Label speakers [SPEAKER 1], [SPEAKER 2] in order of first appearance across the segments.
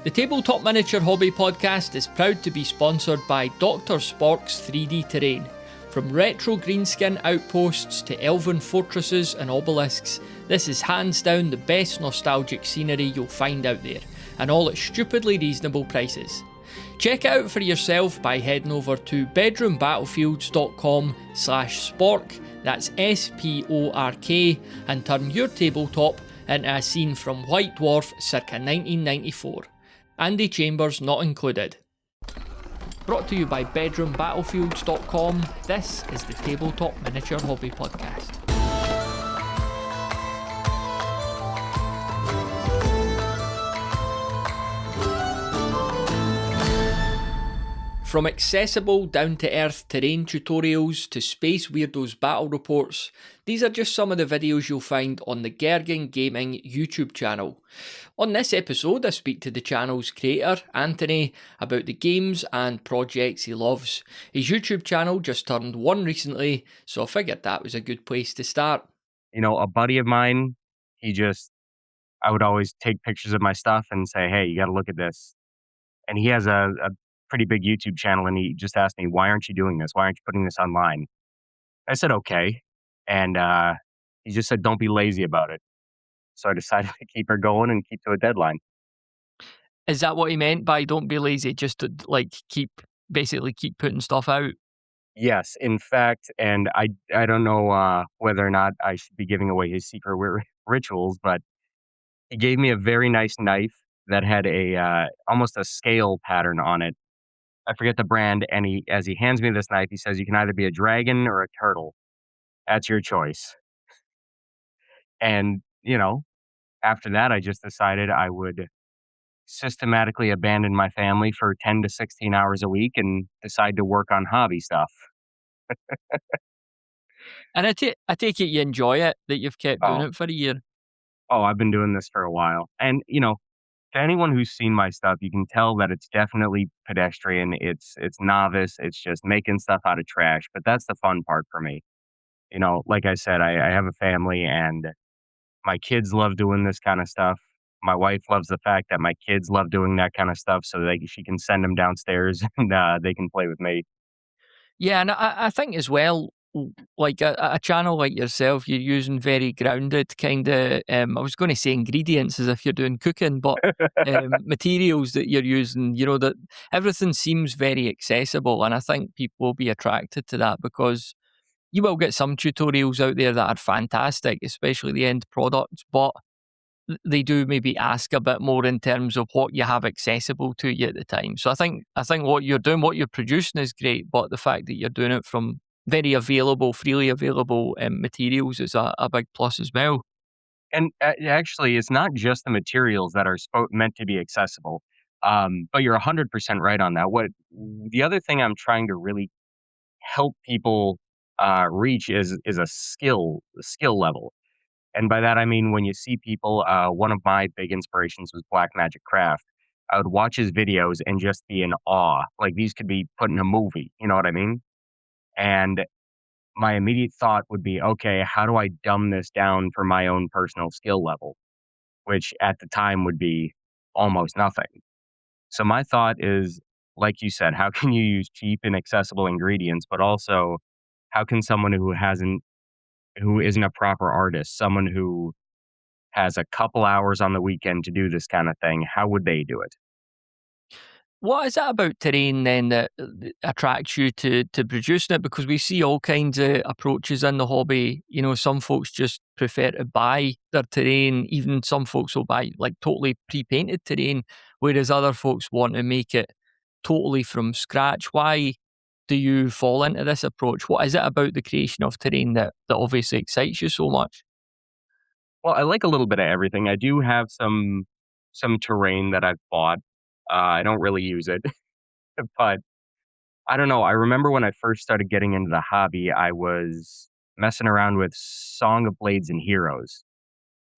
[SPEAKER 1] The Tabletop Miniature Hobby Podcast is proud to be sponsored by Dr. Spork's 3D Terrain. From retro greenskin outposts to elven fortresses and obelisks, this is hands down the best nostalgic scenery you'll find out there, and all at stupidly reasonable prices. Check it out for yourself by heading over to bedroombattlefields.com/spork, that's SPORK, and turn your tabletop into a scene from White Dwarf circa 1994. Andy Chambers not included. Brought to you by bedroombattlefields.com, this is the Tabletop Miniature Hobby Podcast. From accessible, down-to-earth terrain tutorials to Space Weirdos battle reports, these are just some of the videos you'll find on the Gergen Gaming YouTube channel. On this episode, I speak to the channel's creator, Anthony, about the games and projects he loves. His YouTube channel just turned 1 recently, so I figured that was a good place to start.
[SPEAKER 2] You know, a buddy of mine, I would always take pictures of my stuff and say, hey, you got to look at this. And he has a pretty big YouTube channel, and he just asked me, why aren't you doing this? Why aren't you putting this online? I said, okay. And he just said, don't be lazy about it. So I decided to keep her going and keep to a deadline.
[SPEAKER 1] Is that what he meant by don't be lazy, just to keep putting stuff out?
[SPEAKER 2] Yes, in fact, and I don't know whether or not I should be giving away his secret rituals, but he gave me a very nice knife that had almost a scale pattern on it. I forget the brand, and as he hands me this knife, he says, you can either be a dragon or a turtle. That's your choice. And, after that, I just decided I would systematically abandon my family for 10 to 16 hours a week and decide to work on hobby stuff.
[SPEAKER 1] And I take it you enjoy it, that you've kept doing it for a year.
[SPEAKER 2] Oh, I've been doing this for a while. And, to anyone who's seen my stuff, you can tell that it's definitely pedestrian. It's novice. It's just making stuff out of trash. But that's the fun part for me. Like I said, I have a family, and my kids love doing this kind of stuff. My wife loves the fact that my kids love doing that kind of stuff, so she can send them downstairs and they can play with me.
[SPEAKER 1] Yeah, and I think as well, like a channel like yourself, you're using very grounded kind of, I was going to say ingredients as if you're doing cooking, but materials that you're using, that everything seems very accessible. And I think people will be attracted to that because you will get some tutorials out there that are fantastic, especially the end products, but they do maybe ask a bit more in terms of what you have accessible to you at the time. So I think what you're doing, what you're producing is great, but the fact that you're doing it from very freely available materials is a big plus as well.
[SPEAKER 2] And actually, it's not just the materials that are meant to be accessible, but you're 100% right on that. The other thing I'm trying to really help people reach is a skill level. And by that, I mean, when you see people, one of my big inspirations was Black Magic Craft. I would watch his videos and just be in awe. Like, these could be put in a movie, you know what I mean? And my immediate thought would be, okay, how do I dumb this down for my own personal skill level? Which at the time would be almost nothing. So my thought is, like you said, how can you use cheap and accessible ingredients, but also how can someone who isn't a proper artist, someone who has a couple hours on the weekend to do this kind of thing, how would they do it?
[SPEAKER 1] What is it about terrain then that attracts you to producing it? Because we see all kinds of approaches in the hobby. Some folks just prefer to buy their terrain. Even some folks will buy like totally pre-painted terrain, whereas other folks want to make it totally from scratch. Why do you fall into this approach? What is it about the creation of terrain that obviously excites you so much?
[SPEAKER 2] Well, I like a little bit of everything. I do have some terrain that I've bought. I don't really use it, but I don't know. I remember when I first started getting into the hobby, I was messing around with Song of Blades and Heroes,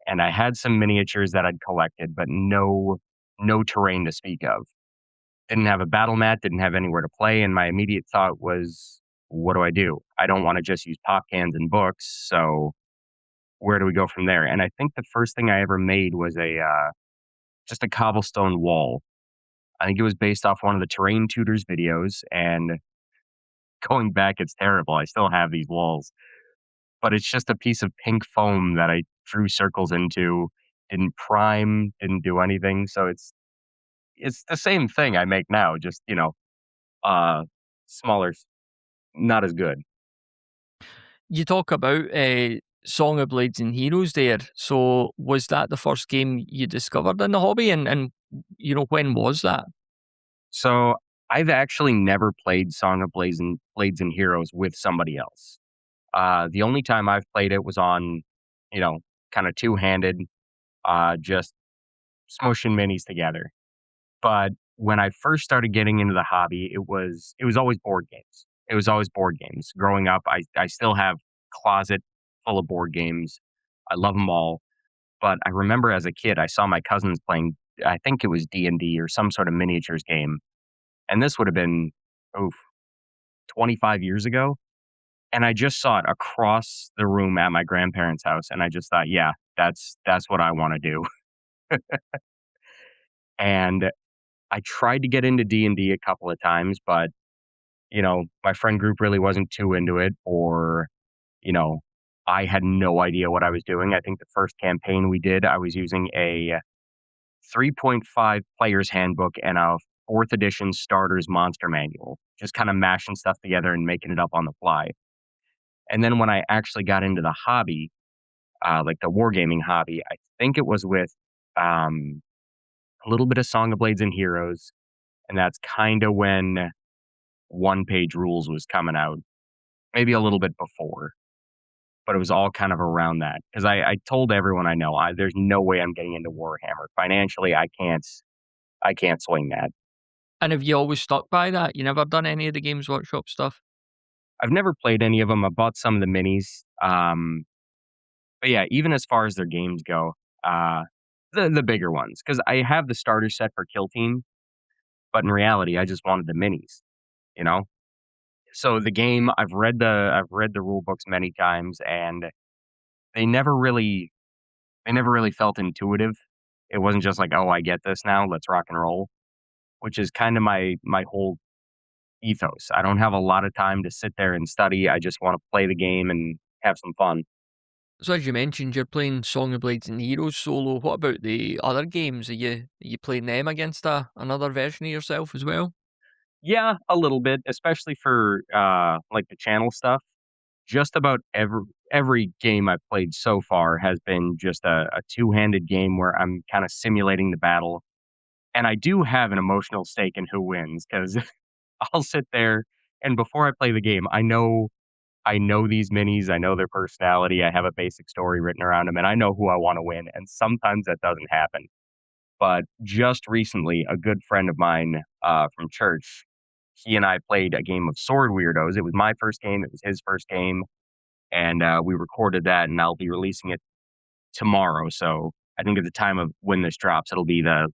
[SPEAKER 2] and I had some miniatures that I'd collected, but no terrain to speak of. Didn't have a battle mat, didn't have anywhere to play, and my immediate thought was, what do? I don't want to just use pop cans and books, so where do we go from there? And I think the first thing I ever made was just a cobblestone wall. I think it was based off one of the Terrain Tutors videos, and going back, it's terrible. I still have these walls, but it's just a piece of pink foam that I drew circles into, didn't prime, didn't do anything. So it's the same thing I make now, just uh, smaller, not as good.
[SPEAKER 1] You talk about Song of Blades and Heroes there. So was that the first game you discovered in the hobby? And when was that?
[SPEAKER 2] So I've actually never played Song of Blades and Heroes with somebody else. The only time I've played it was on, you know, kind of two handed, just smushing minis together. But when I first started getting into the hobby, it was always board games. It was always board games. Growing up, I still have closet full of board games. I love them all. But I remember as a kid, I saw my cousins playing. I think it was D&D or some sort of miniatures game, and this would have been oof 25 years ago. And I just saw it across the room at my grandparents' house, and I just thought, yeah, that's what I want to do. And I tried to get into D&D a couple of times, but my friend group really wasn't too into it, or, you know, I had no idea what I was doing. I think the first campaign we did, I was using a 3.5 player's handbook and a fourth edition starter's monster manual, just kind of mashing stuff together and making it up on the fly. And then when I actually got into the hobby, like the wargaming hobby, I think it was with um, a little bit of Song of Blades and Heroes, and that's kind of when one page rules was coming out, maybe a little bit before, but it was all kind of around that because I told everyone I know there's no way I'm getting into Warhammer financially. I can't swing that.
[SPEAKER 1] And have you always stuck by that? You never done any of the Games Workshop stuff?
[SPEAKER 2] I've never played any of them. I bought some of the minis, but yeah, even as far as their games go, uh, the bigger ones because I have the starter set for Kill Team, but in reality, I just wanted the minis. You know, so the game I've read the rule books many times, and they never really they never really felt intuitive. It wasn't just like, "Oh, I get this now, let's rock and roll," which is kinda my whole ethos. I don't have a lot of time to sit there and study, I just wanna play the game and have some fun.
[SPEAKER 1] So as you mentioned, you're playing Song of Blades and Heroes solo. What about the other games? Are you playing them against another version of yourself as well?
[SPEAKER 2] Yeah, a little bit, especially for, like, the channel stuff. Just about every game I've played so far has been just a two-handed game where I'm kinda simulating the battle, and I do have an emotional stake in who wins because 'cause I'll sit there and before I play the game, I know these minis, I know their personality, I have a basic story written around them, and I know who I wanna win, and sometimes that doesn't happen. But just recently, a good friend of mine, from church, he and I played a game of Sword Weirdos. It was my first game, it was his first game, and, we recorded that, and I'll be releasing it tomorrow, so I think at the time of when this drops, it'll be the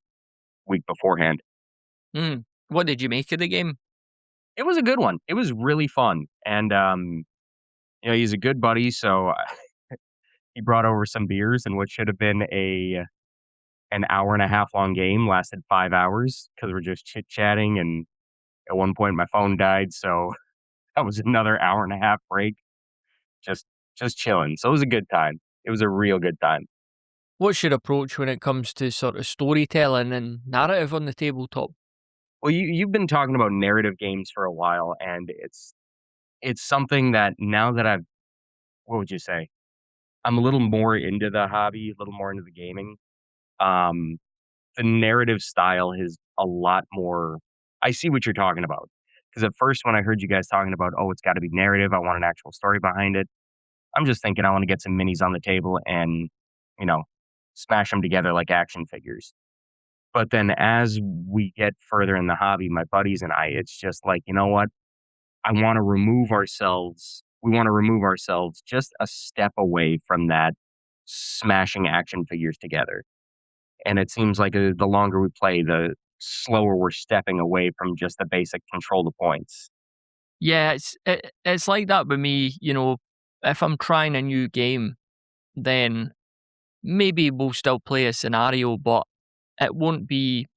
[SPEAKER 2] week beforehand.
[SPEAKER 1] Hmm. What did you make of the game?
[SPEAKER 2] It was a good one. It was really fun, and, he's a good buddy, so he brought over some beers, and what should have been an hour and a half long game lasted 5 hours because 'cause we're just chit-chatting, and at one point, my phone died, so that was another hour and a half break, just just chilling, so it was a good time. It was a real good time.
[SPEAKER 1] What's your approach when it comes to sort of storytelling and narrative on the tabletop?
[SPEAKER 2] Well, you've been talking about narrative games for a while, and it's something that now that I've what would you say? I'm a little more into the hobby, a little more into the gaming. Um, the narrative style is a lot more I see what you're talking about. Because at first when I heard you guys talking about, "Oh, it's gotta be narrative, I want an actual story behind it," I'm just thinking I wanna get some minis on the table and, you know, smash them together like action figures. But then as we get further in the hobby, my buddies and I, it's just like, "You know what? We wanna remove ourselves just a step away from that smashing action figures together." And it seems like, the longer we play, the slower we're stepping away from just the basic control the points.
[SPEAKER 1] Yeah, it's like that with me. If I'm trying a new game, then maybe we'll still play a scenario, but it won't be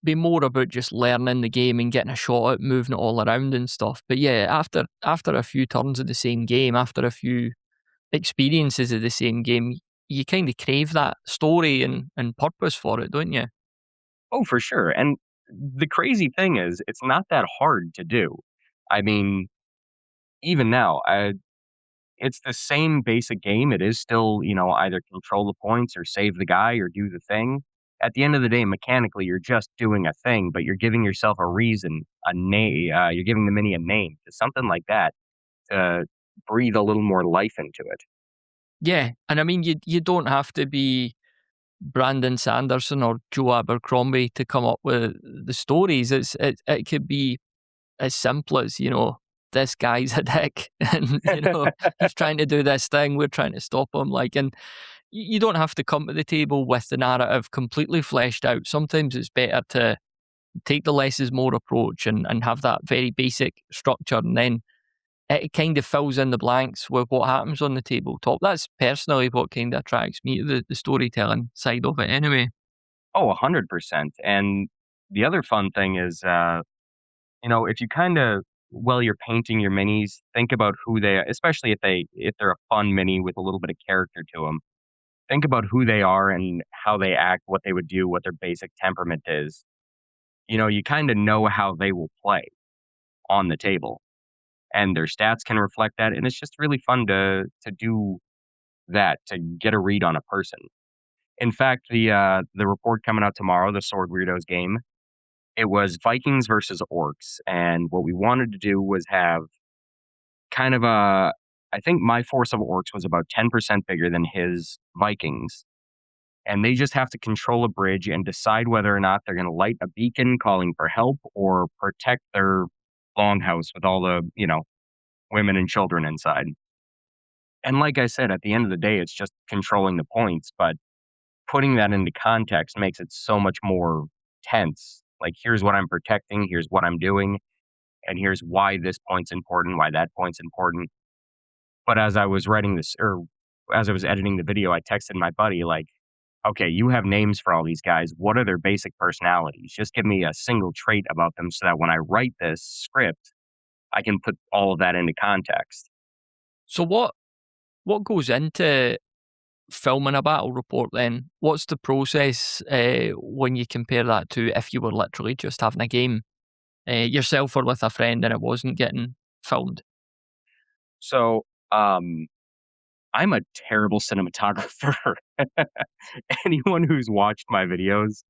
[SPEAKER 1] be more about just learning the game and getting a shot at moving it all around and stuff. But yeah, after a few turns of the same game, after a few experiences of the same game, you kind of crave that story and purpose for it, don't you?
[SPEAKER 2] Oh, for sure. And the crazy thing is, it's not that hard to do. I mean, even now, it's the same basic game. It is still, either control the points or save the guy or do the thing. At the end of the day, mechanically, you're just doing a thing, but you're giving yourself a reason, a name. You're giving the mini a name, something like that, to breathe a little more life into it.
[SPEAKER 1] Yeah, and I mean, you don't have to be Brandon Sanderson or Joe Abercrombie to come up with the stories. It could be as simple as, this guy's a dick and, he's trying to do this thing, we're trying to stop him. Like, and you don't have to come to the table with the narrative completely fleshed out. Sometimes it's better to take the less is more approach and have that very basic structure, and then it kind of fills in the blanks with what happens on the tabletop. That's personally what kind of attracts me to the storytelling side of it anyway.
[SPEAKER 2] Oh, 100%. And the other fun thing is, if you while you're painting your minis, think about who they are, especially if they're a fun mini with a little bit of character to them. Think about who they are and how they act, what they would do, what their basic temperament is. You kind of know how they will play on the table, and their stats can reflect that. And it's just really fun to do that, to get a read on a person. In fact, the report coming out tomorrow, the Sword Weirdos game, it was Vikings versus Orcs, and what we wanted to do was have kind of a I think my force of Orcs was about 10% bigger than his Vikings, and they just have to control a bridge and decide whether or not they're gonna light a beacon calling for help or protect their longhouse with all the, women and children inside. And like I said, at the end of the day, it's just controlling the points, but putting that into context makes it so much more tense. Like, here's what I'm protecting, here's what I'm doing, and here's why this point's important, why that point's important. But as I was writing this, or as I was editing the video, I texted my buddy, like, okay, you have names for all these guys. What are their basic personalities? Just give me a single trait about them so that when I write this script, I can put all of that into context.
[SPEAKER 1] So what goes into filming a battle report then? What's the process when you compare that to if you were literally just having a game yourself or with a friend and it wasn't getting filmed?
[SPEAKER 2] So, I'm a terrible cinematographer. Anyone who's watched my videos,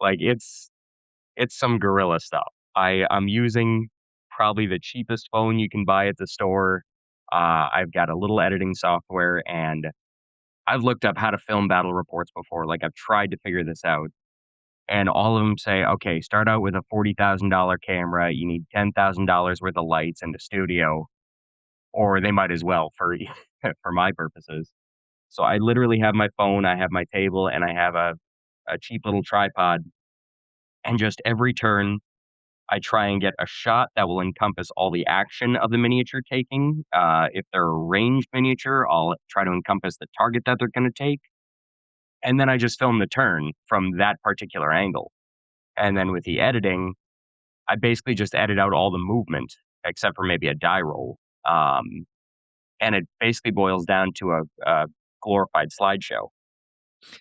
[SPEAKER 2] like, it's some guerrilla stuff. I'm using probably the cheapest phone you can buy at the store. I've got a little editing software, and I've looked up how to film battle reports before. Like, I've tried to figure this out, and all of them say, okay, start out with a $40,000 camera. You need $10,000 worth of lights and a studio, or they might as well for for my purposes. So I literally have my phone, I have my table, and I have a cheap little tripod. And just every turn, I try and get a shot that will encompass all the action of the miniature taking. If they're a ranged miniature, I'll try to encompass the target that they're going to take. And then I just film the turn from that particular angle. And then with the editing, I basically just edit out all the movement except for maybe a die roll. Um, and it basically boils down to a glorified slideshow.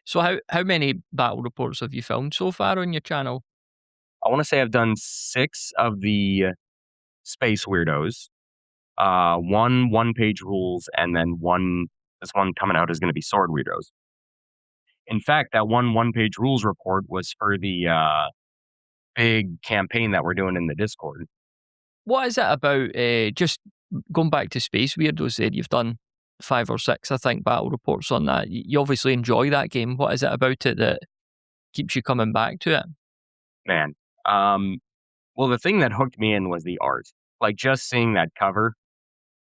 [SPEAKER 1] So how many battle reports have you filmed so far on your channel?
[SPEAKER 2] I want to say I've done 6 of the Space Weirdos, one-page rules, and then this one coming out is gonna be Sword Weirdos. In fact, that one-page rules report was for the, big campaign that we're doing in the Discord.
[SPEAKER 1] What is it about, just going back to Space Weirdos there, you've done 5 or 6, I think, battle reports on that. You obviously enjoy that game. What is it about it that keeps you coming back to it?
[SPEAKER 2] Man, um, well, the thing that hooked me in was the art. Like, just seeing that cover,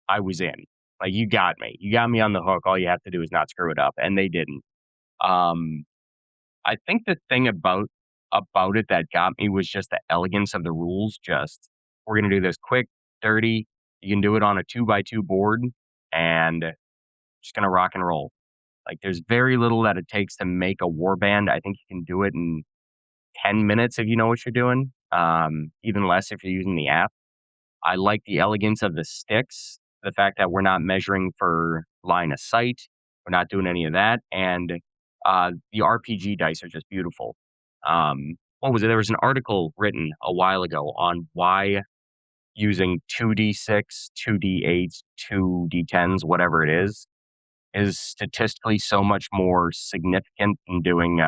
[SPEAKER 2] I was in. Like, you got me. You got me on the hook, all you have to do is not screw it up, and they didn't. Um I think the thing about it that got me was just the elegance of the rules. Just, we're gonna do this quick, dirty. You can do it on a 2 by 2 board, and just gonna rock and roll. Like, there's very little that it takes to make a war band. I think you can do it in 10 minutes if you know what you're doing, even less if you're using the app. I like the elegance of the sticks, the fact that we're not measuring for line of sight, we're not doing any of that, and, the RPG dice are just beautiful. What was it? There was an article written a while ago on why using 2d6, 2d8s, 2d10s, whatever it is statistically so much more significant than doing,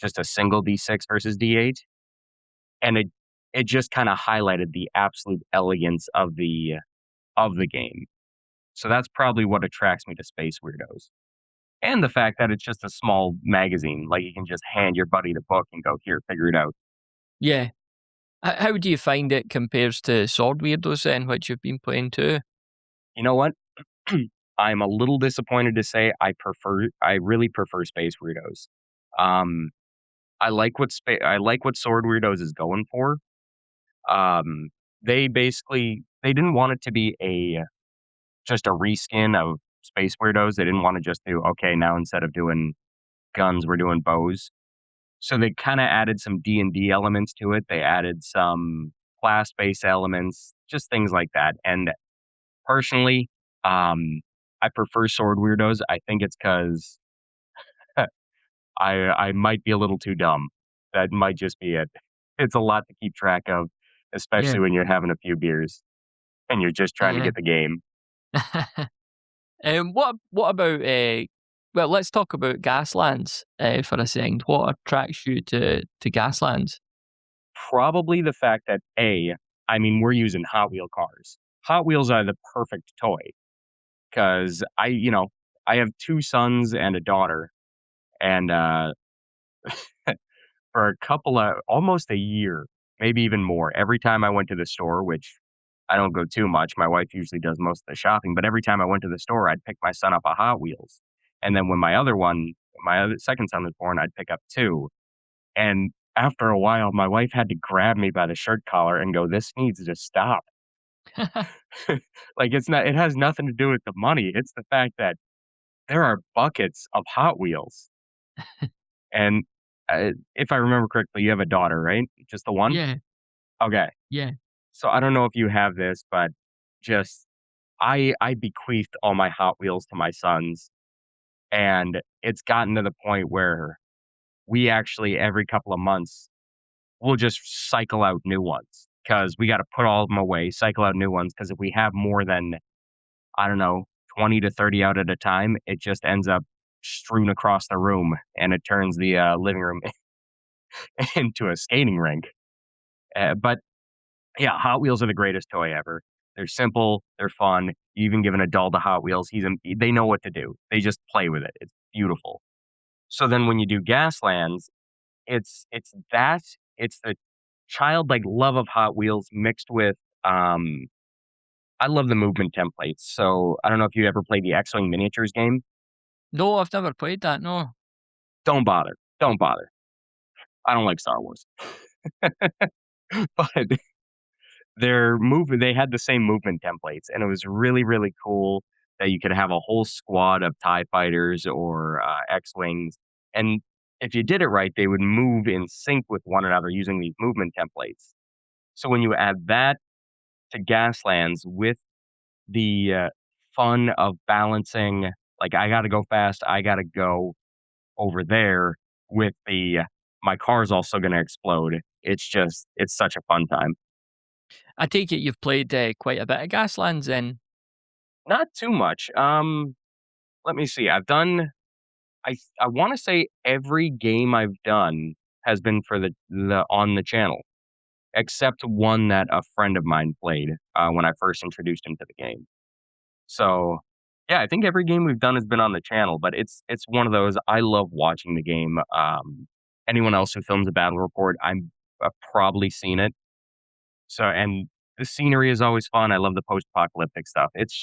[SPEAKER 2] just a single d6 versus d8, and it just kinda highlighted the absolute elegance of the game. So that's probably what attracts me to Space Weirdos. And the fact that it's just a small magazine, like, you can just hand your buddy the book and go, "Here, figure it out."
[SPEAKER 1] Yeah. How do you find it compares to Sword Weirdos then, which you've been playing too?
[SPEAKER 2] You know what? I'm a little disappointed to say I really prefer Space Weirdos. Um, I like what Sword Weirdos is going for. Um, they didn't want it to be a just a reskin of Space Weirdos. They didn't wanna just do, "Okay, now instead of doing guns, we're doing bows." So they kinda added some D&D elements to it. They added some class-based elements, just things like that, and personally, I prefer Sword Weirdos. I think it's 'cause I might be a little too dumb. That might just be it. It's a lot to keep track of,
[SPEAKER 1] Yeah.
[SPEAKER 2] especially when you're having a few beers and you're just trying to
[SPEAKER 1] Yeah.
[SPEAKER 2] get the game.
[SPEAKER 1] What about, well, let's talk about Gaslands, for a second. What attracts you to Gaslands?
[SPEAKER 2] Probably the fact that I mean, we're using Hot Wheel cars. Hot Wheels are the perfect toy because I have 2 sons and a daughter, and, for a couple of almost a year, maybe even more, every time I went to the store, which I don't go too much, my wife usually does most of the shopping, but every time I went to the store, I'd pick my son up a Hot Wheels, and then when my other 2nd son was born, I'd pick up 2, and after a while, my wife had to grab me by the shirt collar and go, "This needs to stop." Like, it has nothing to do with the money, it's the fact that there are buckets of Hot Wheels, and, if I remember correctly, you have a daughter, right? Just the one?
[SPEAKER 1] Yeah,
[SPEAKER 2] Okay.
[SPEAKER 1] yeah.
[SPEAKER 2] So, I don't know if you have this, but just I bequeathed all my Hot Wheels to my sons, and it's gotten to the point where we actually, every couple of months, we'll just cycle out new ones because we gotta put all of them away, cycle out new ones. Because if we have more than, I don't know, 20 to 30 out at a time, it just ends up strewn across the room, and it turns the, living room into a skating rink. But yeah, Hot Wheels are the greatest toy ever. They're simple, they're fun. You even give an adult a Hot Wheels, they know what to do. They just play with it. It's beautiful. So then when you do Gaslands, it's that, it's the childlike love of Hot Wheels mixed with, um I love the movement templates. So I don't know if you ever played the X-Wing miniatures game.
[SPEAKER 1] No, I've never played that, no.
[SPEAKER 2] Don't bother. Don't bother. I don't like Star Wars. But they had the same movement templates, and it was really, really cool that you could have a whole squad of TIE fighters or, X-Wings, and if you did it right, they would move in sync with one another using these movement templates. So when you add that to Gaslands with the, fun of balancing, like, I gotta go fast, I gotta go over there with my car's also gonna explode. It's such a fun time.
[SPEAKER 1] I take it you've played, quite a bit of Gaslands then?
[SPEAKER 2] Not too much. Let me see. I wanna say every game I've done has been for the on the channel, except one that a friend of mine played, when I first introduced him to the game. So, yeah, I think every game we've done has been on the channel, but it's one of those, I love watching the game. Anyone else who films a battle report, I've probably seen it. So and the scenery is always fun. I love the post-apocalyptic stuff. It's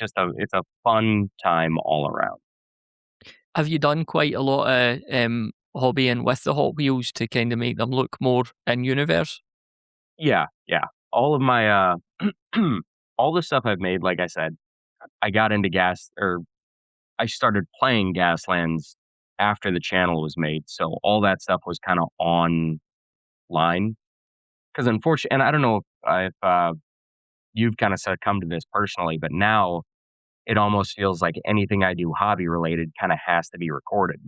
[SPEAKER 2] a fun time all around.
[SPEAKER 1] Have you done quite a lot of, hobbying with the Hot Wheels to kinda make them look more in universe?
[SPEAKER 2] Yeah, yeah. All of my, all the stuff I've made, like I said, I got into gas or I started playing Gaslands after the channel was made, so all that stuff was kinda on line. Because unfortunately, and I don't know if you've kind of succumbed to this personally, but now it almost feels like anything I do hobby related kind of has to be recorded.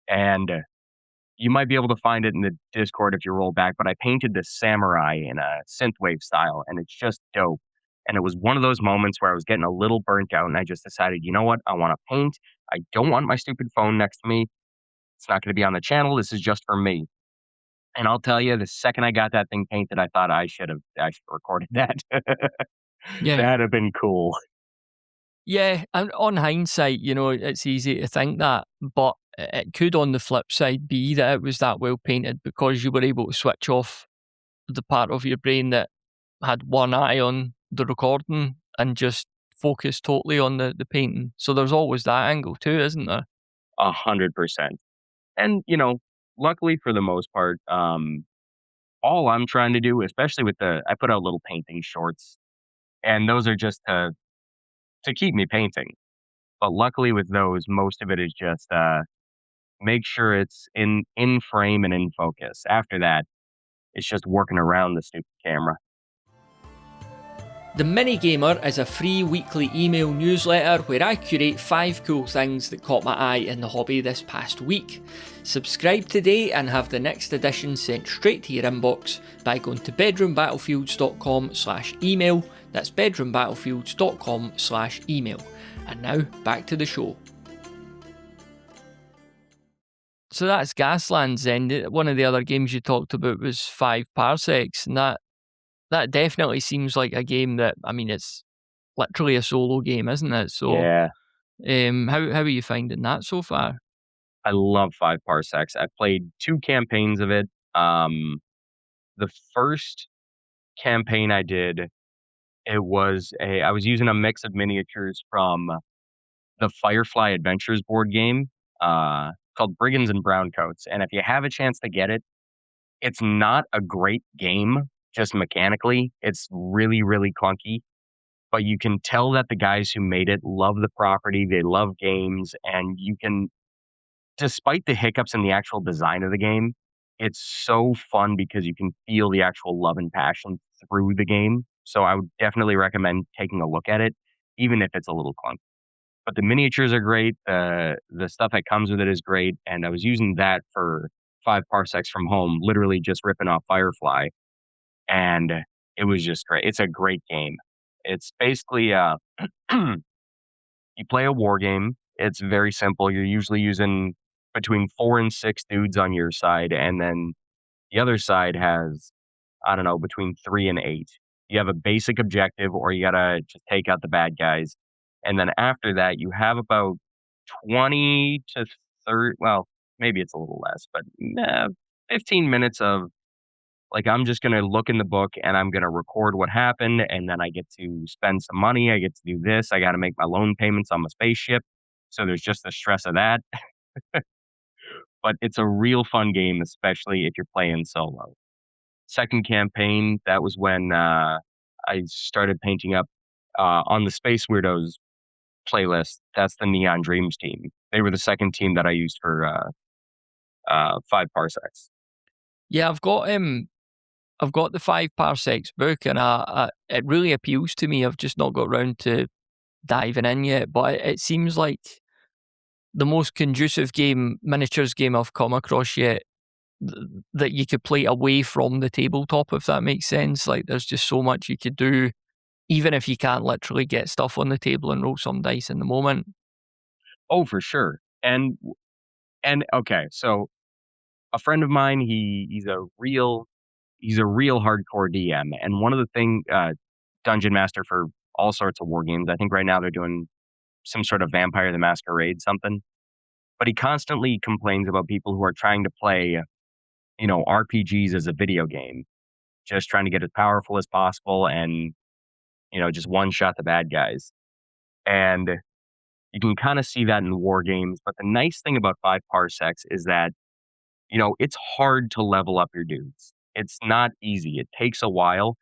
[SPEAKER 2] And you might be able to find it in the Discord if you roll back, but I painted this samurai in a synthwave style, and it's just dope. And it was one of those moments where I was getting a little burnt out, and I just decided, you know what? I want to paint. I don't want my stupid phone next to me. It's not going to be on the channel. This is just for me. And I'll tell you, the second I got that thing painted, I thought I should have recorded that.
[SPEAKER 1] Yeah.
[SPEAKER 2] That'd have been cool.
[SPEAKER 1] Yeah, and on hindsight, it's easy to think that, but it could, on the flip side, be that it was that well painted because you were able to switch off the part of your brain that had one eye on the recording and just focus totally on the painting. So there's always that angle too, isn't there?
[SPEAKER 2] 100%. And, luckily for the most part, all I'm trying to do, especially with I put out little painting shorts, and those are just to keep me painting. But luckily with those, most of it is just make sure it's in frame and in focus. After that, it's just working around the stupid camera.
[SPEAKER 1] The Mini Gamer is a free weekly email newsletter where I curate 5 cool things that caught my eye in the hobby this past week. Subscribe today and have the next edition sent straight to your inbox by going to bedroombattlefields.com/email. That's bedroombattlefields.com/email. And now back to the show. So that's Gaslands then. One of the other games you talked about was 5 Parsecs, and that definitely seems like a game that, I mean, it's literally a solo game, isn't it? So,
[SPEAKER 2] Yeah,
[SPEAKER 1] how are you finding that so far?
[SPEAKER 2] I love 5 Parsecs. I've played 2 campaigns of it. The first campaign I did, I was using a mix of miniatures from the Firefly Adventures board game, called Brigands and Browncoats, and if you have a chance to get it, it's not a great game, just mechanically. It's really, really clunky, but you can tell that the guys who made it love the property, they love games, and you can despite the hiccups in the actual design of the game, it's so fun because you can feel the actual love and passion through the game. So I would definitely recommend taking a look at it, even if it's a little clunky. But the miniatures are great. The stuff that comes with it is great, and I was using that for 5 Parsecs from home, literally just ripping off Firefly, and it was just great. It's a great game. It's basically, you play a war game. It's very simple. You're usually using between 4 and 6 dudes on your side, and then the other side has, I don't know, between 3 and 8. You have a basic objective, or you gotta just take out the bad guys, and then after that, you have about 20 to 30, well, maybe it's a little less, but, 15 minutes of, like, I'm just gonna look in the book, and I'm gonna record what happened, and then I get to spend some money, I get to do this, I gotta make my loan payments on my spaceship, so there's just the stress of that, but it's a real fun game, especially if you're playing solo. Second campaign, that was when, I started painting up, on the Space Weirdos playlist. That's the Neon Dreams team. They were the second team that I used for, 5 Parsecs.
[SPEAKER 1] Yeah, I've got the 5 Parsecs book, and it really appeals to me. I've just not got round to diving in yet, but it seems like the most conducive miniatures game I've come across yet, that you could play away from the tabletop, if that makes sense. Like, there's just so much you could do, even if you can't literally get stuff on the table and roll some dice in the moment.
[SPEAKER 2] Oh, for sure. And okay, so a friend of mine, he's a real hardcore DM, and one of the dungeon master for all sorts of war games. I think right now they're doing some sort of Vampire the Masquerade something. But he constantly complains about people who are trying to play, RPGs as a video game, just trying to get as powerful as possible and, just one shot the bad guys. And you can kind of see that in war games. But the nice thing about 5 Parsecs is that, it's hard to level up your dudes. It's not easy. It takes a while,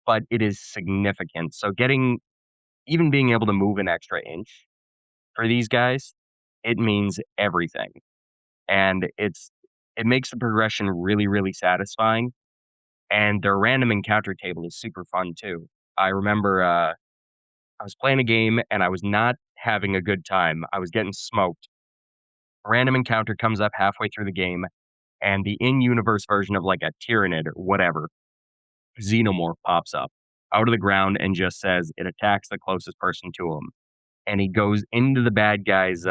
[SPEAKER 2] but it is significant. So even being able to move an extra inch for these guys, it means everything. And It makes the progression really, really satisfying, and their random encounter table is super fun too. I remember, I was playing a game and I was not having a good time. I was getting smoked. Random encounter comes up halfway through the game, and the in-universe version of like a Tyranid or whatever, Xenomorph pops up out of the ground and just says it attacks the closest person to him. And he goes into the bad guy's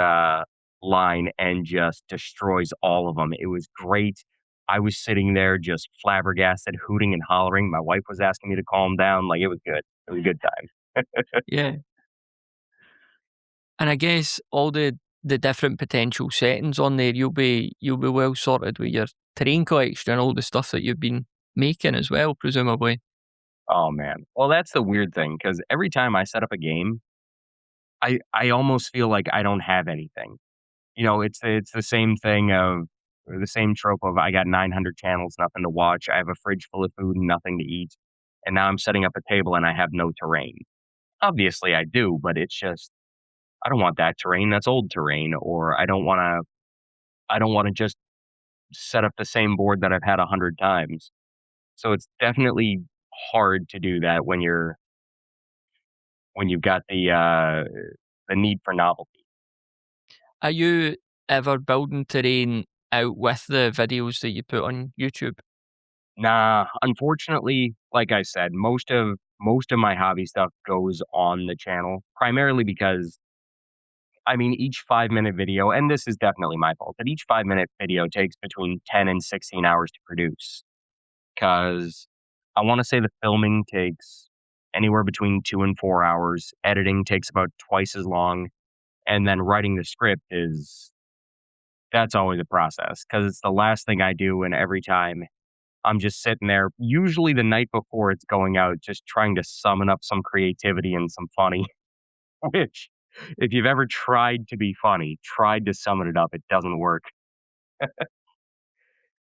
[SPEAKER 2] line and just destroys all of them. It was great. I was sitting there just flabbergasted, hooting and hollering. My wife was asking me to calm down. Like it was good. It was a good time.
[SPEAKER 1] Yeah. And I guess all the different potential settings on there, you'll be well sorted with your terrain collection and all the stuff that you've been making as well, presumably.
[SPEAKER 2] Oh man. Well, that's the weird thing because every time I set up a game, I almost feel like I don't have anything. You know, it's the same thing of or the same trope of I got 900 channels, nothing to watch. I have a fridge full of food and nothing to eat. And now I'm setting up a table and I have no terrain. Obviously I do, but it's just I don't want that terrain. That's old terrain. Or I don't want to just set up the same board that I've had 100 times. So it's definitely hard to do that when you've got the need for novelty.
[SPEAKER 1] Are you ever building terrain out with the videos that you put on YouTube?
[SPEAKER 2] Nah, unfortunately, like I said, most of my hobby stuff goes on the channel, primarily because I mean each 5 minute video, and this is definitely my fault, but each 5 minute video takes between 10 and 16 hours to produce. Cause I want to say the filming takes anywhere between 2 and 4 hours. Editing takes about twice as long. And then writing the script is that's always a process because it's the last thing I do. And every time I'm just sitting there, usually the night before it's going out, just trying to summon up some creativity and some funny, which if you've ever tried to be funny, tried to summon it up, it doesn't work.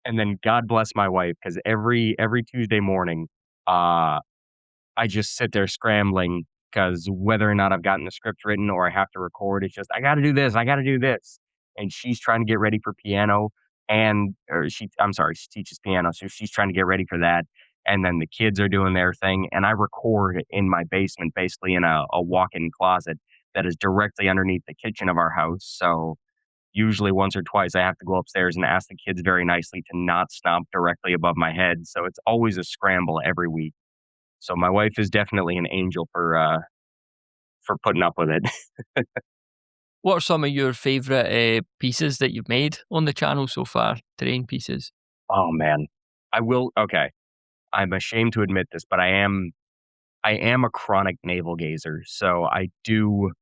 [SPEAKER 2] And then God bless my wife, because every Tuesday morning, uh, I just sit there scrambling because whether or not I've gotten the script written or I have to record, it's just I got to do this, I got to do this, and she's trying to get ready for piano, and or she, I'm sorry, she teaches piano, so she's trying to get ready for that, and then the kids are doing their thing, and I record in my basement, basically in a walk-in closet that is directly underneath the kitchen of our house. So usually once or twice I have to go upstairs and ask the kids very nicely to not stomp directly above my head. So it's always a scramble every week. So my wife is definitely an angel for putting up with it.
[SPEAKER 1] What are some of your favourite pieces that you've made on the channel so far? Terrain pieces.
[SPEAKER 2] Oh man. I will okay. I'm ashamed to admit this, but I am a chronic navel gazer. So I do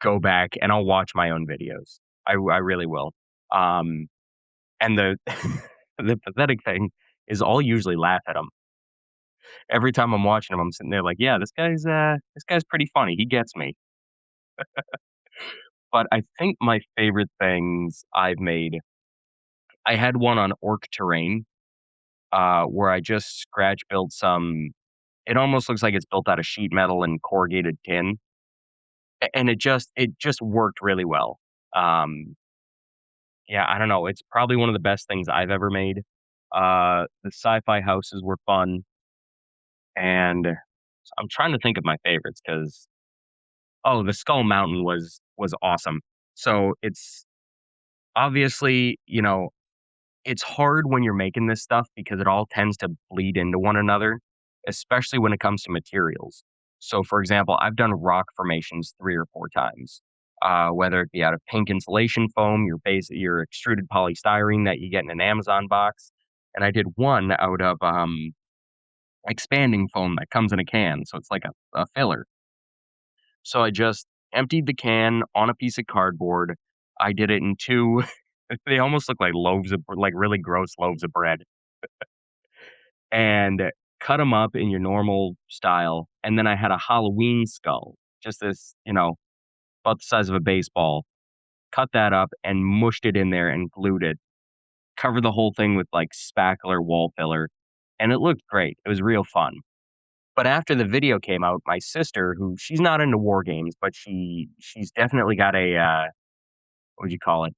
[SPEAKER 2] go back and I'll watch my own videos. I really will. Um and the the pathetic thing is I'll usually laugh at them. Every time I'm watching them, I'm sitting there like, yeah, this guy's pretty funny. He gets me. But I think my favorite things I've made I had one on orc terrain, where I just scratch built some it almost looks like it's built out of sheet metal and corrugated tin, and it just worked really well. Um, yeah, I don't know, it's probably one of the best things I've ever made. The sci-fi houses were fun, and I'm trying to think of my favorites because oh, the Skull Mountain was awesome. So, it's obviously, you know, it's hard when you're making this stuff because it all tends to bleed into one another, especially when it comes to materials. So, for example, I've done rock formations 3 or 4 times, whether it be out of pink insulation foam, your extruded polystyrene that you get in an Amazon box, and I did one out of, expanding foam that comes in a can, so it's like a filler. So I just emptied the can on a piece of cardboard. I did it in 2 they almost look like loaves of like really gross loaves of bread, and cut them up in your normal style, and then I had a Halloween skull, just this, you know, about the size of a baseball, cut that up and mushed it in there and glued it, covered the whole thing with, like, spackler wall filler, and it looked great. It was real fun. But after the video came out, my sister, who she's not into war games, but she's definitely got a, what would you call it?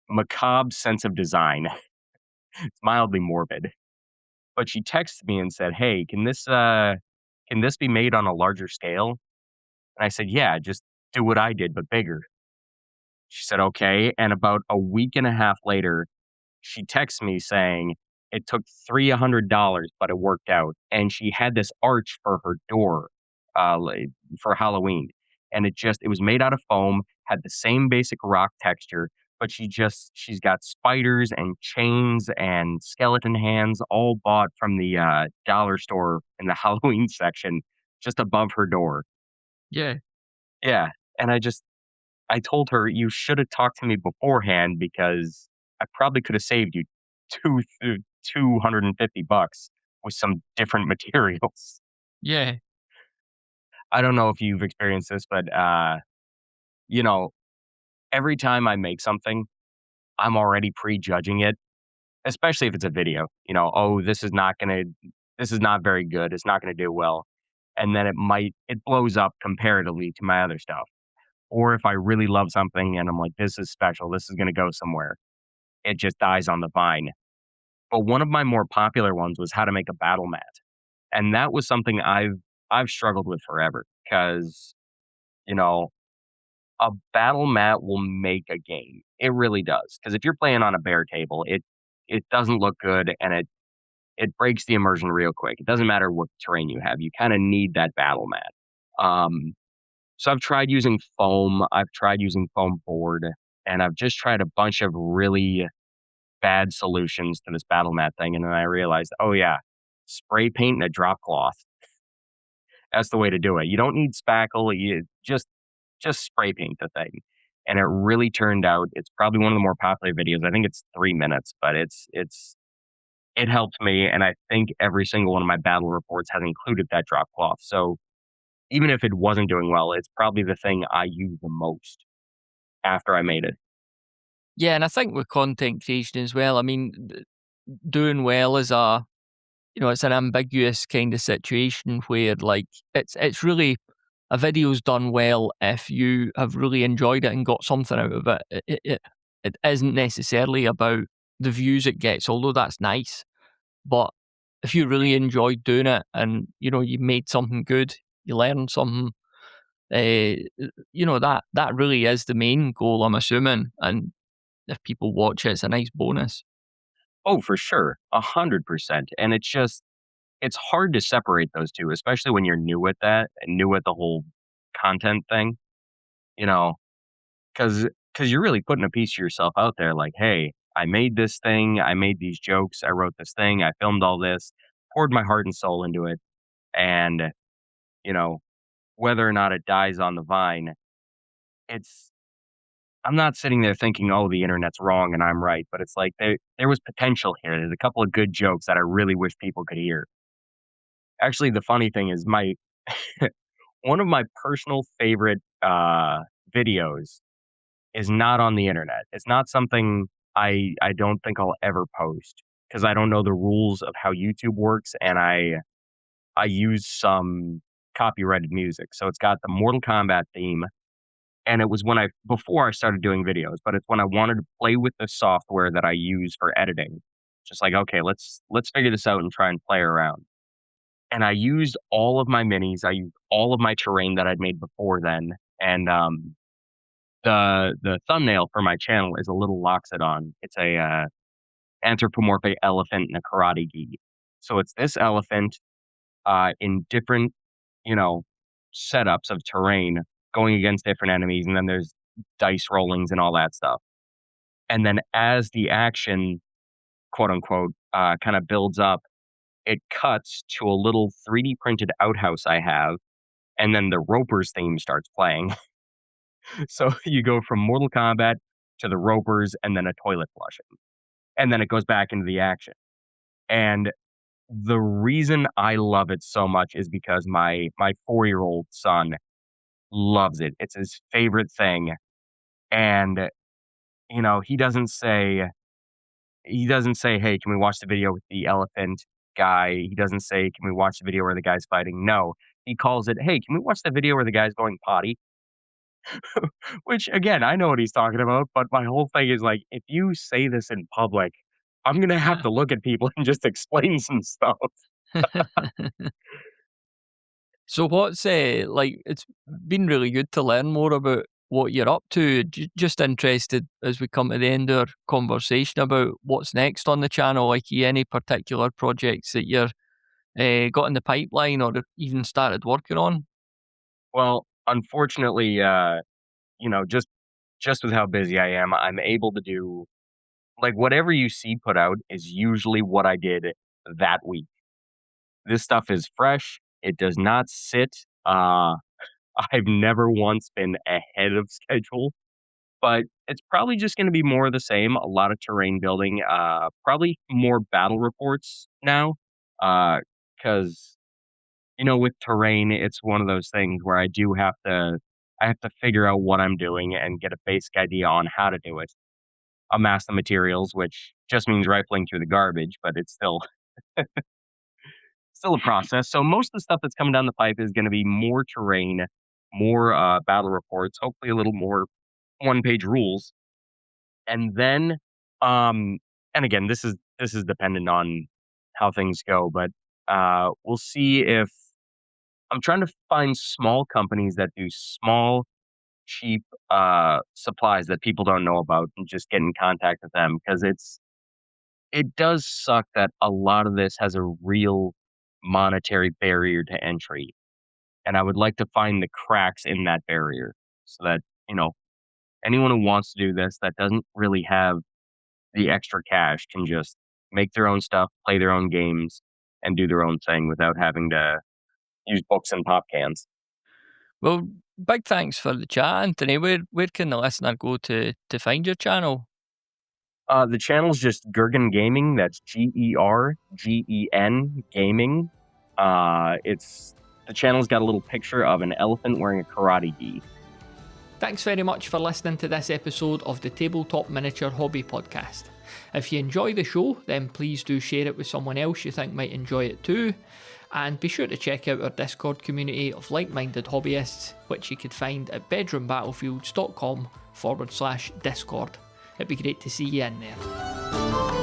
[SPEAKER 2] Macabre sense of design. It's mildly morbid. But she texted me and said, "Hey, can this be made on a larger scale?" And I said, "Yeah, just do what I did, but bigger." She said, "Okay." And about a week and a half later, she texts me saying it took $300, but it worked out. And she had this arch for her door, like, for Halloween. And it was made out of foam, had the same basic rock texture, but she's got spiders and chains and skeleton hands all bought from the dollar store in the Halloween section just above her door.
[SPEAKER 1] Yeah.
[SPEAKER 2] Yeah. And I told her, "You should have talked to me beforehand because I probably could have saved you 250 bucks with some different materials."
[SPEAKER 1] Yeah.
[SPEAKER 2] I don't know if you've experienced this, but, you know, every time I make something, I'm already prejudging it, especially if it's a video. "Oh, this is not very good. It's not gonna do well." And then it blows up comparatively to my other stuff. Or if I really love something and I'm like, "This is special. This is gonna go somewhere." It just dies on the vine. But one of my more popular ones was how to make a battle mat, and that was something I've struggled with forever because you know, a battle mat will make a game. It really does. Because if you're playing on a bare table, it doesn't look good, and it breaks the immersion real quick. It doesn't matter what terrain you have, you kinda need that battle mat. So I've tried using foam, I've tried using foam board, and I've just tried a bunch of really bad solutions to this battle mat thing, and then I realized, "Oh, yeah, spray paint and a drop cloth. That's the way to do it." You don't need spackle, you just spray paint the thing, and it really turned out it's probably one of the more popular videos. I think it's 3 minutes, but it helped me, and I think every single one of my battle reports has included that drop cloth, so even if it wasn't doing well, it's probably the thing I use the most after I made it.
[SPEAKER 1] Yeah, and I think with content creation as well, I mean, doing well is it's an ambiguous kind of situation where like it's really a video's done well if you have really enjoyed it and got something out of it. It isn't necessarily about the views it gets, although that's nice. But if you really enjoyed doing it and you made something good, you learned something, that really is the main goal, I'm assuming. And if people watch it, it's a nice bonus.
[SPEAKER 2] Oh, for sure, 100%, and it's hard to separate those 2, especially when you're new at that and new at the whole content thing, you know, because because 'cause you're really putting a piece of yourself out there like, "Hey, I made this thing, I made these jokes, I wrote this thing, I filmed all this, poured my heart and soul into it," and, you know, whether or not it dies on the vine, it's I'm not sitting there thinking, "Oh, the internet's wrong and I'm right," but it's like there was potential here. There's a couple of good jokes that I really wish people could hear. Actually, the funny thing is my one of my personal favorite, videos is not on the internet. It's not something I don't think I'll ever post because I don't know the rules of how YouTube works, and I use some copyrighted music. So it's got the Mortal Kombat theme, and it was when I before I started doing videos, but it's when I wanted to play with the software that I use for editing. Just like, "Okay, let's figure this out and try and play around." And I used all of my minis, I used all of my terrain that I'd made before then, and, the thumbnail for my channel is a little loxodon. It's a, anthropomorphic elephant and a karate gi. So it's this elephant, in different, you know, setups of terrain going against different enemies, and then there's dice rollings and all that stuff. And then as the action, quote unquote, kinda builds up, it cuts to a little 3D printed outhouse I have, and then the Ropers theme starts playing. So you go from Mortal Kombat to the Ropers and then a toilet flushing, and then it goes back into the action. And the reason I love it so much is because my 4-year-old son loves it. It's his favorite thing, and, he doesn't say, "Hey, can we watch the video with the elephant guy?" He doesn't say, "Can we watch the video where the guy's fighting?" No, he calls it, "Hey, can we watch the video where the guy's going potty?" Which, again, I know what he's talking about, but my whole thing is, like, if you say this in public, I'm gonna have to look at people and just explain some stuff.
[SPEAKER 1] So what's like? It's been really good to learn more about what you're up to. Just interested as we come to the end of our conversation about what's next on the channel. Like, any particular projects that you're got in the pipeline or even started working on?
[SPEAKER 2] Well, unfortunately, just with how busy I am, I'm able to do like whatever you see put out is usually what I did that week. This stuff is fresh. It does not sit. I've never once been ahead of schedule, but it's probably just going to be more of the same. A lot of terrain building, probably more battle reports now, because with terrain, it's one of those things where I have to figure out what I'm doing and get a basic idea on how to do it. Amass the materials, which just means rifling through the garbage, but it's still a process. So most of the stuff that's coming down the pipe is going to be more terrain, more battle reports, hopefully a little more one-page rules, and then, um, and again, this is dependent on how things go, but we'll see if I'm trying to find small companies that do small, cheap supplies that people don't know about, and just get in contact with them because it does suck that a lot of this has a real monetary barrier to entry, and I would like to find the cracks in that barrier so that, you know, anyone who wants to do this that doesn't really have the extra cash can just make their own stuff, play their own games, and do their own thing without having to use books and pop cans.
[SPEAKER 1] Well, big thanks for the chat, Anthony. Where can the listener go to find your channel?
[SPEAKER 2] The channel's just Gergen Gaming. That's Gergen Gaming. It's the channel's got a little picture of an elephant wearing a karate gi.
[SPEAKER 1] Thanks very much for listening to this episode of the Tabletop Miniature Hobby Podcast. If you enjoy the show, then please do share it with someone else you think might enjoy it too. And be sure to check out our Discord community of like-minded hobbyists, which you could find at bedroombattlefields.com/Discord. It'd be great to see you in there.